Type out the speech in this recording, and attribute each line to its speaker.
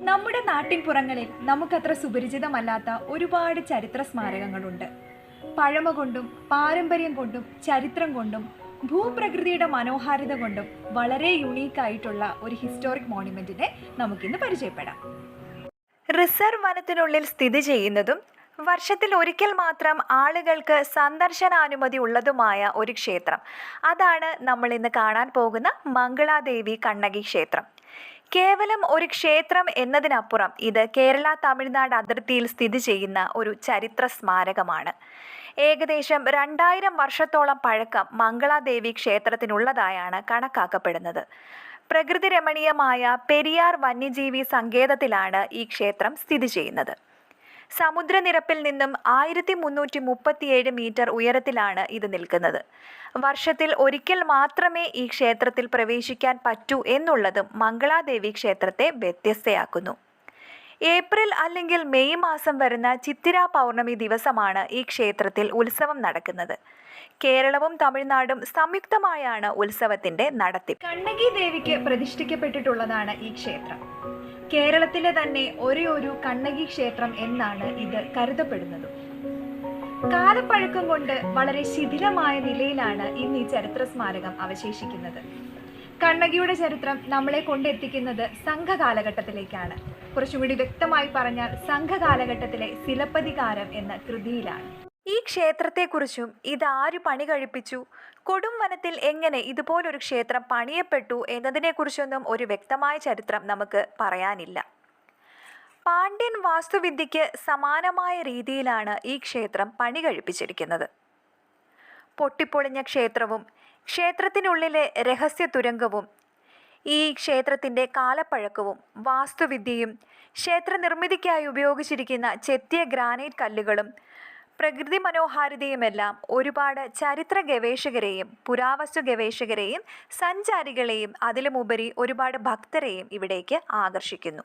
Speaker 1: നമ്മുടെ നാട്ടിൻപുറങ്ങളിൽ നമുക്കത്ര സുപരിചിതമല്ലാത്ത ഒരുപാട് ചരിത്ര സ്മാരകങ്ങളുണ്ട്. പഴമ കൊണ്ടും പാരമ്പര്യം കൊണ്ടും ചരിത്രം കൊണ്ടും ഭൂപ്രകൃതിയുടെ മനോഹാരിത കൊണ്ടും വളരെ യുണീക്കായിട്ടുള്ള ഒരു ഹിസ്റ്റോറിക് മോണ്യുമെന്റിനെ നമുക്കിന്ന് പരിചയപ്പെടാം. റിസർവ് വനത്തിനുള്ളിൽ സ്ഥിതി ചെയ്യുന്നതും വർഷത്തിൽ ഒരിക്കൽ മാത്രം ആളുകൾക്ക് സന്ദർശനാനുമതി ഉള്ളതുമായ ഒരു ക്ഷേത്രം, അതാണ് നമ്മൾ ഇന്ന് കാണാൻ പോകുന്ന മംഗളാദേവി കണ്ണകി ക്ഷേത്രം. കേവലം ഒരു ക്ഷേത്രം എന്നതിനപ്പുറം ഇത് കേരള തമിഴ്നാട് അതിർത്തിയിൽ സ്ഥിതി ചെയ്യുന്ന ഒരു ചരിത്ര സ്മാരകമാണ്. ഏകദേശം 2000 വർഷത്തോളം പഴക്കം മംഗളാദേവി ക്ഷേത്രത്തിനുള്ളതായാണ് കണക്കാക്കപ്പെടുന്നത്. പ്രകൃതി രമണീയമായ പെരിയാർ വന്യജീവി സങ്കേതത്തിലാണ് ഈ ക്ഷേത്രം സ്ഥിതി ചെയ്യുന്നത്. സമുദ്രനിരപ്പിൽ നിന്നും 1337 മീറ്റർ ഉയരത്തിലാണ് ഇത് നിൽക്കുന്നത്. വർഷത്തിൽ ഒരിക്കൽ മാത്രമേ ഈ ക്ഷേത്രത്തിൽ പ്രവേശിക്കാൻ പറ്റൂ എന്നുള്ളതും മംഗളാദേവി ക്ഷേത്രത്തെ വ്യത്യസ്തയാക്കുന്നു. ഏപ്രിൽ അല്ലെങ്കിൽ മെയ് മാസം വരുന്ന ചിത്തിര പൗർണമി ദിവസമാണ് ഈ ക്ഷേത്രത്തിൽ ഉത്സവം നടക്കുന്നത്. കേരളവും തമിഴ്നാടും സംയുക്തമായാണ് ഉത്സവത്തിന്റെ നടത്തിപ്പ്. കണ്ണകി ദേവിക്ക് പ്രതിഷ്ഠിക്കപ്പെട്ടിട്ടുള്ളതാണ് ഈ ക്ഷേത്രം. കേരളത്തിലെ തന്നെ ഒരേയൊരു കണ്ണകി ക്ഷേത്രം എന്നാണ് ഇത് കരുതപ്പെടുന്നത്. കാലപ്പഴക്കം കൊണ്ട് വളരെ ശിഥിലമായ നിലയിലാണ് ഇന്ന് ഈ ചരിത്ര സ്മാരകം അവശേഷിക്കുന്നത്. കണ്ണകിയുടെ ചരിത്രം നമ്മളെ കൊണ്ടെത്തിക്കുന്നത് സംഘകാലഘട്ടത്തിലേക്കാണ്. കുറച്ചുകൂടി വ്യക്തമായി പറഞ്ഞാൽ സംഘകാലഘട്ടത്തിലെ സിലപ്പതികാരം എന്ന കൃതിയിലാണ്. ഈ ക്ഷേത്രത്തെക്കുറിച്ചും ഇതാരു പണി കഴിപ്പിച്ചു, കൊടും വനത്തിൽ എങ്ങനെ ഇതുപോലൊരു ക്ഷേത്രം പണിയപ്പെട്ടു എന്നതിനെക്കുറിച്ചൊന്നും ഒരു വ്യക്തമായ ചരിത്രം നമുക്ക് പറയാനില്ല. പാണ്ഡ്യൻ വാസ്തുവിദ്യയ്ക്ക് സമാനമായ രീതിയിലാണ് ഈ ക്ഷേത്രം പണി കഴിപ്പിച്ചിരിക്കുന്നത്. പൊട്ടിപ്പൊളിഞ്ഞ ക്ഷേത്രവും ക്ഷേത്രത്തിനുള്ളിലെ രഹസ്യ തുരങ്കവും ഈ ക്ഷേത്രത്തിൻ്റെ കാലപ്പഴക്കവും വാസ്തുവിദ്യയും ക്ഷേത്ര നിർമ്മിതിക്കായി ഉപയോഗിച്ചിരിക്കുന്ന ചെത്തിയ ഗ്രാനൈറ്റ് കല്ലുകളും പ്രകൃതി മനോഹാരിതയുമെല്ലാം ഒരുപാട് ചരിത്ര ഗവേഷകരെയും പുരാവസ്തു ഗവേഷകരെയും സഞ്ചാരികളെയും അതിലുമുപരി ഒരുപാട് ഭക്തരെയും ഇവിടേക്ക് ആകർഷിക്കുന്നു.